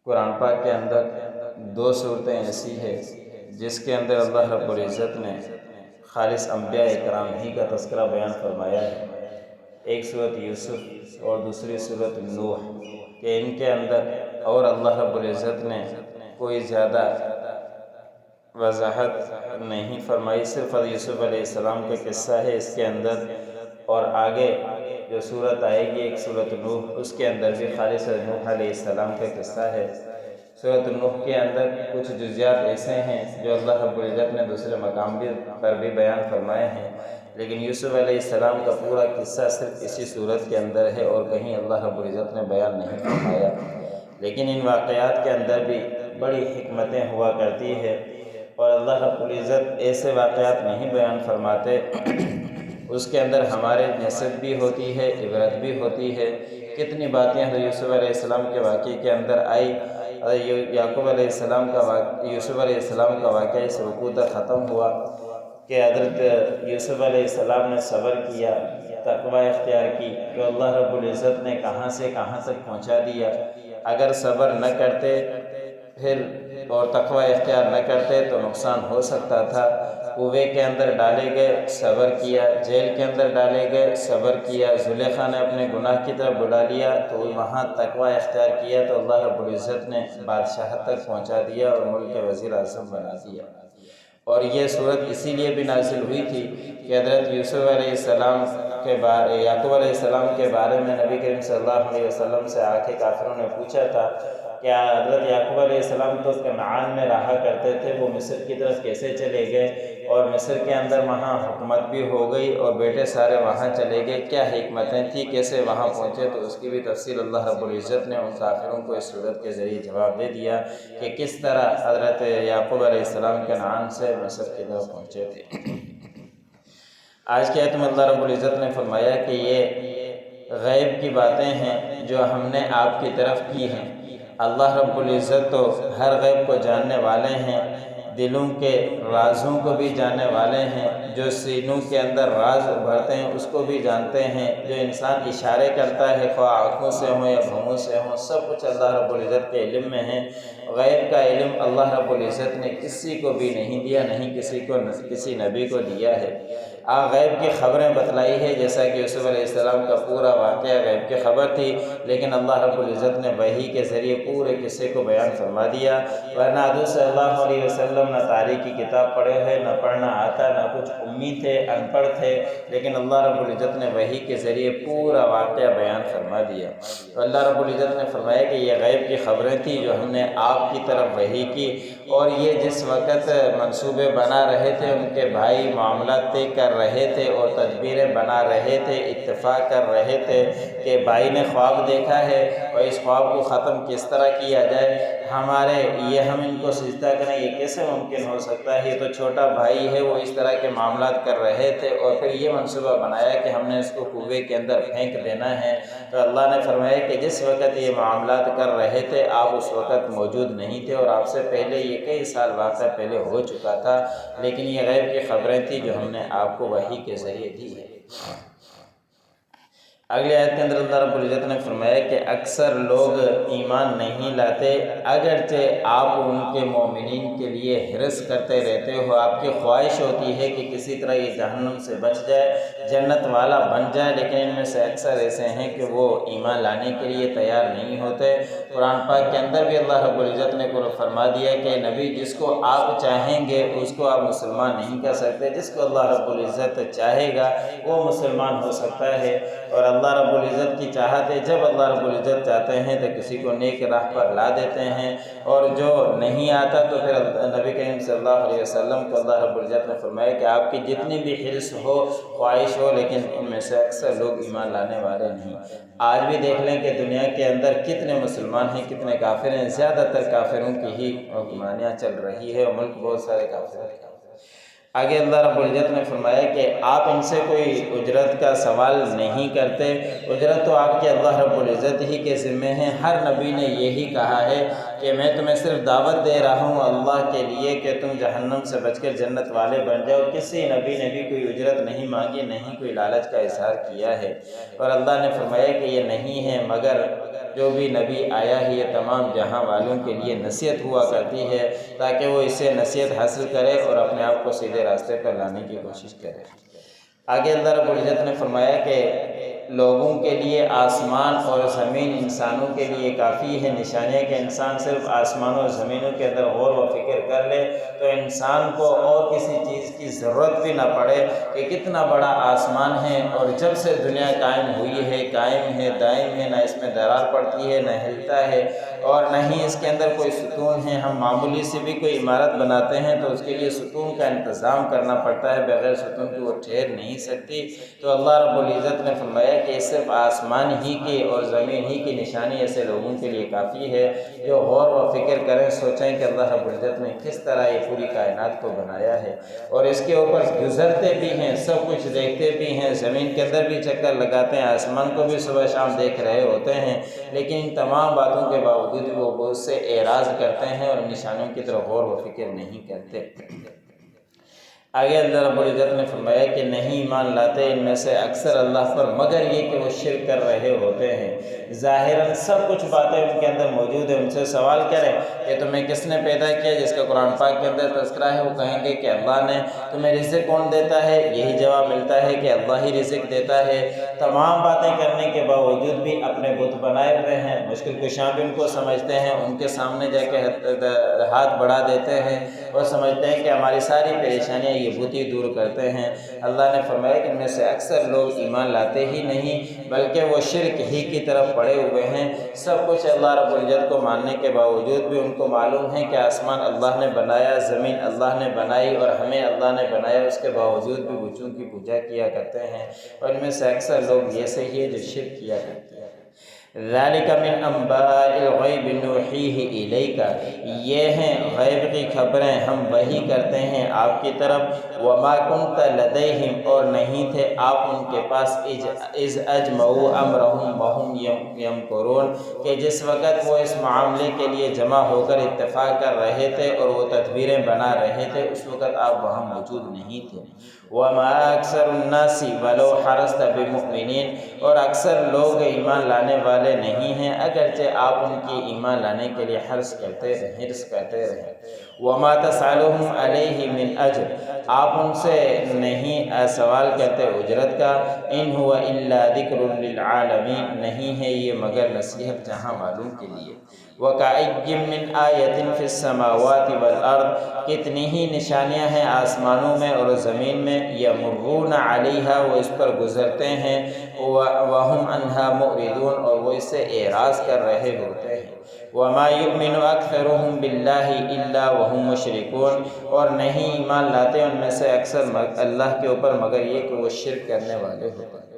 قرآن پاک کے اندر دو صورتیں ایسی ہے جس کے اندر اللہ رب العزت نے خالص انبیاء اکرام ہی کا تذکرہ بیان فرمایا ہے۔ ایک صورت یوسف اور دوسری صورت نوح، کہ ان کے اندر اور اللہ رب العزت نے کوئی زیادہ وضاحت نہیں فرمائی، صرف یوسف علیہ السلام کا قصہ ہے اس کے اندر، اور آگے جو صورت آئے گی ایک صورت نوح، اس کے اندر بھی خالص نوح علیہ السلام کا قصہ ہے۔ صورت نوح کے اندر کچھ جزیات ایسے ہیں جو اللہ رب العزت نے دوسرے مقام پر بھی بیان فرمائے ہیں، لیکن یوسف علیہ السلام کا پورا قصہ صرف اسی صورت کے اندر ہے اور کہیں اللہ رب العزت نے بیان نہیں فرمایا۔ لیکن ان واقعات کے اندر بھی بڑی حکمتیں ہوا کرتی ہے، اور اللہ رب العزت ایسے واقعات نہیں بیان فرماتے اس کے اندر ہمارے نصیحت بھی ہوتی ہے، عبرت بھی ہوتی ہے۔ کتنی باتیں حضرت یوسف علیہ السلام کے واقعے کے اندر آئی، یعقوب علیہ السلام کا یوسف علیہ السلام کا واقعہ اس رکوع تک ختم ہوا کہ حضرت یوسف علیہ السلام نے صبر کیا، تقوی اختیار کی، تو اللہ رب العزت نے کہاں سے کہاں تک پہنچا دیا۔ اگر صبر نہ کرتے پھر اور تقوی اختیار نہ کرتے تو نقصان ہو سکتا تھا۔ کنویں کے اندر ڈالے گئے، صبر کیا، جیل کے اندر ڈالے گئے، صبر کیا، زلیخا نے اپنے گناہ کی طرف بلا لیا تو وہاں تقوی اختیار کیا تو اللہ رب العزت نے بادشاہت تک پہنچا دیا اور ملک کے وزیر اعظم بنا دیا۔ اور یہ صورت اسی لیے بھی نازل ہوئی تھی کہ حضرت یوسف علیہ السلام کے بارے یعقوب علیہ السلام کے بارے میں نبی کریم صلی اللہ علیہ وسلم سے آ کے کافروں نے پوچھا تھا کہ حضرت یعقوب علیہ السلام تو کنعان میں رہا کرتے تھے، وہ مصر کی طرف کیسے چلے گئے، اور مصر کے اندر وہاں حکومت بھی ہو گئی اور بیٹے سارے وہاں چلے گئے، کیا حکمتیں تھیں، کیسے وہاں پہنچے؟ تو اس کی بھی تفصیل اللہ رب العزت نے ان کافروں کو اس صورت کے ذریعے جواب دے دیا کہ کس طرح حضرت یعقوب علیہ السلام کنعان سے مصر کی طرف پہنچے تھے۔ آج کے آیت میں اللہ رب العزت نے فرمایا کہ یہ غیب کی باتیں ہیں جو ہم نے آپ کی طرف کی ہیں۔ اللہ رب العزت تو ہر غیب کو جاننے والے ہیں، دلوں کے رازوں کو بھی جاننے والے ہیں، جو سینوں کے اندر راز ابھرتے ہیں اس کو بھی جانتے ہیں، جو انسان اشارے کرتا ہے خواہ آنکھوں سے ہوں یا بھوؤں سے ہوں، سب کچھ اللہ رب العزت کے علم میں ہے۔ غیب کا علم اللہ رب العزت نے کسی کو بھی نہیں دیا، نہیں کسی نبی کو دیا ہے۔ غیب کی خبریں بتلائی ہے، جیسا کہ یوسف علیہ السلام کا پورا واقعہ غیب کی خبر تھی، لیکن اللہ رب العزت نے وحی کے ذریعے پورے قصے کو بیان فرما دیا۔ ورنہ حضور صلی اللہ علیہ وسلم نہ تاریخ کی کتاب پڑھے ہیں، نہ پڑھنا آتا، نہ کچھ امی تھے، ان پڑھ تھے، لیکن اللہ رب العزت نے وحی کے ذریعے پورا واقعہ بیان فرما دیا۔ تو اللہ رب العزت نے فرمایا کہ یہ غیب کی خبریں تھیں جو ہم نے آپ کی طرف وحی کی، اور یہ جس وقت منصوبے بنا رہے تھے، ان کے بھائی معاملات طے کر رہے تھے اور تدبیریں بنا رہے تھے، اتفاق کر رہے تھے کہ بھائی نے خواب دیکھا ہے اور اس خواب کو ختم کس طرح کیا جائے، ہم ان کو سجدہ کریں، یہ کیسے ممکن ہو سکتا ہے، یہ تو چھوٹا بھائی ہے۔ وہ اس طرح کے معاملات کر رہے تھے اور پھر یہ منصوبہ بنایا کہ ہم نے اس کو کنویں کے اندر پھینک دینا ہے۔ تو اللہ نے فرمایا کہ جس وقت یہ معاملات کر رہے تھے آپ اس وقت موجود نہیں تھے، اور آپ سے پہلے یہ کئی سال واقعہ پہلے ہو چکا تھا، لیکن یہ غیب کی خبریں تھیں جو ہم نے آپ کو وحی کے ذریعے دی ہے۔ اگلی آیت کے اندر اللہ رب العزت نے فرمایا کہ اکثر لوگ ایمان نہیں لاتے، اگرچہ آپ ان کے مومنین کے لیے حرص کرتے رہتے ہو، آپ کی خواہش ہوتی ہے کہ کسی طرح یہ جہنم سے بچ جائے، جنت والا بن جائے، لیکن ان میں سے اکثر ایسے ہیں کہ وہ ایمان لانے کے لیے تیار نہیں ہوتے۔ قرآن پاک کے اندر بھی اللہ رب العزت نے فرما دیا کہ نبی جس کو آپ چاہیں گے اس کو آپ مسلمان نہیں کر سکتے، جس کو اللہ رب العزت چاہے گا وہ مسلمان ہو سکتا ہے۔ اور اللہ رب العزت کی چاہت ہے، جب اللہ رب العزت چاہتے ہیں تو کسی کو نیک راہ پر لا دیتے ہیں، اور جو نہیں آتا تو پھر نبی کریم صلی اللہ علیہ وسلم کو اللہ رب العزت نے فرمایا کہ آپ کی جتنی بھی حرص ہو، خواہش ہو، لیکن ان میں سے اکثر لوگ ایمان لانے والے نہیں۔ آج بھی دیکھ لیں کہ دنیا کے اندر کتنے مسلمان ہیں، کتنے کافر ہیں، زیادہ تر کافروں کی ہی حکمرانیاں چل رہی ہے، اور ملک بہت سارے کافر ہیں۔ آگے اللہ رب العزت نے فرمایا کہ آپ ان سے کوئی اجرت کا سوال نہیں کرتے، اجرت تو آپ کے اللہ رب العزت ہی کے ذمے ہیں۔ ہر نبی نے یہی کہا ہے کہ میں تمہیں صرف دعوت دے رہا ہوں اللہ کے لیے کہ تم جہنم سے بچ کر جنت والے بن جاؤ۔ کسی نبی نے بھی کوئی اجرت نہیں مانگی، نہیں کوئی لالچ کا اظہار کیا ہے، اور اللہ نے فرمایا کہ یہ نہیں ہے مگر جو بھی نبی آیا ہے یہ تمام جہاں والوں کے لیے نصیحت ہوا کرتی ہے، تاکہ وہ اس سے نصیحت حاصل کرے اور اپنے آپ کو سیدھے راستے پر لانے کی کوشش کرے۔ آگے اللہ رب العزت نے فرمایا کہ لوگوں کے لیے آسمان اور زمین انسانوں کے لیے کافی ہے نشانیاں، کہ انسان صرف آسمانوں اور زمینوں کے اندر غور و فکر کر لے تو انسان کو اور کسی چیز کی ضرورت بھی نہ پڑے، کہ کتنا بڑا آسمان ہے، اور جب سے دنیا قائم ہوئی ہے قائم ہے، دائم ہے، نہ اس میں درار پڑتی ہے، نہ ہلتا ہے، اور نہ ہی اس کے اندر کوئی ستون ہے۔ ہم معمولی سے بھی کوئی عمارت بناتے ہیں تو اس کے لیے ستون کا انتظام کرنا پڑتا ہے، بغیر ستون کی وہ ٹھہر نہیں سکتی۔ تو اللہ رب العزت نے فرمایا کہ صرف آسمان ہی کی اور زمین ہی کی نشانی ایسے لوگوں کے لیے کافی ہے جو غور و فکر کریں، سوچیں کہ اللہ رب العزت نے کس طرح یہ پوری کائنات کو بنایا ہے، اور اس کے اوپر گزرتے بھی ہیں، سب کچھ دیکھتے بھی ہیں، زمین کے اندر بھی چکر لگاتے ہیں، آسمان کو بھی صبح شام دیکھ رہے ہوتے ہیں، لیکن ان تمام باتوں کے باوجود وہ بہت سے اعراض کرتے ہیں اور نشانیوں کی طرف غور و فکر نہیں کرتے۔ آگے اللہ رب العزت نے فرمایا کہ نہیں ایمان لاتے ان میں سے اکثر اللہ پر، مگر یہ کہ وہ شرک کر رہے ہوتے ہیں۔ ظاہراً سب کچھ باتیں ان کے اندر موجود ہیں، ان سے سوال کریں کہ تمہیں کس نے پیدا کیا، جس کا قرآن پاک کے اندر تذکرہ ہے، وہ کہیں گے کہ اللہ نے۔ تمہیں رزق کون دیتا ہے؟ یہی جواب ملتا ہے کہ اللہ ہی رزق دیتا ہے۔ تمام باتیں کرنے کے باوجود بھی اپنے بت بنائے ہوئے ہیں، مشکل کشاں بھی ان کو سمجھتے ہیں، ان کے سامنے جا کے ہاتھ بڑھا دیتے ہیں اور سمجھتے ہیں کہ ہماری ساری پریشانیاں یہ بت ہی دور کرتے ہیں۔ اللہ نے فرمایا کہ ان میں سے اکثر لوگ ایمان لاتے ہی نہیں، بلکہ وہ شرک ہی کی طرف پڑے ہوئے ہیں۔ سب کچھ اللہ رب العزت کو ماننے کے باوجود بھی ان کو معلوم ہے کہ آسمان اللہ نے بنایا، زمین اللہ نے بنائی اور ہمیں اللہ نے بنایا، اس کے باوجود بھی بتوں کی پوجا کیا کرتے ہیں، اور ان میں سے اکثر لوگ ایسے ہی ہیں جو شرک کیا کرتے ہیں۔ ذَلِكَ مِنْ أَنْبَاءِ الْغَيْبِ نُوحِيهِ إِلَيْكَ، یہ ہیں غیب کی خبریں ہم وحی کرتے ہیں آپ کی طرف۔ وَمَا كُنْتَ لَدَيْهِمْ، اور نہیں تھے آپ ان کے پاس، اِذْ أَجْمَعُوا أَمْرَهُمْ وَهُمْ يَمْكُرُونَ، کہ جس وقت وہ اس معاملے کے لیے جمع ہو کر اتفاق کر رہے تھے اور وہ تدبیریں بنا رہے تھے، اس وقت آپ وہاں موجود نہیں تھے۔ وَمَا أَكْثَرُ النَّاسِ وَلَوْ حَرَصْتَ بِمُؤْمِنِينَ، اور اکثر لوگ ایمان لانے والے نہیں ہیں اگرچہ آپ ان کی ایمان لانے کے لیے حرص کرتے رہیں۔ وَمَا تَسْأَلُهُمْ عَلَيْهِ مِنْ أَجْرٍ، آپ ان سے نہیں سوال کرتے اجرت کا۔ إِنْ هُوَ إِلَّا ذِكْرٌ لِلْعَالَمِينَ، نہیں ہے یہ مگر نصیحت جہاں والوں کے لیے۔ وَكَأَيٍّ مِّنْ آيَةٍ فِي السَّمَاوَاتِ وَالْأَرْضِ، کتنی ہی نشانیاں ہیں آسمانوں میں اور زمین میں، يَمُرُّونَ عَلَيْهَا، وہ اس پر گزرتے ہیں، وَهُمْ عَنْهَا مُعْرِضُونَ، اور وہ اس سے اعراض کر رہے ہوتے ہیں۔ وَمَا يُؤْمِنُ أَكْثَرُهُم بِاللَّهِ إِلَّا وَهُمْ مُشْرِكُونَ، اور نہیں ایمان لاتے ان میں سے اکثر اللہ کے اوپر مگر یہ کہ وہ شرک کرنے والے ہوتے ہیں۔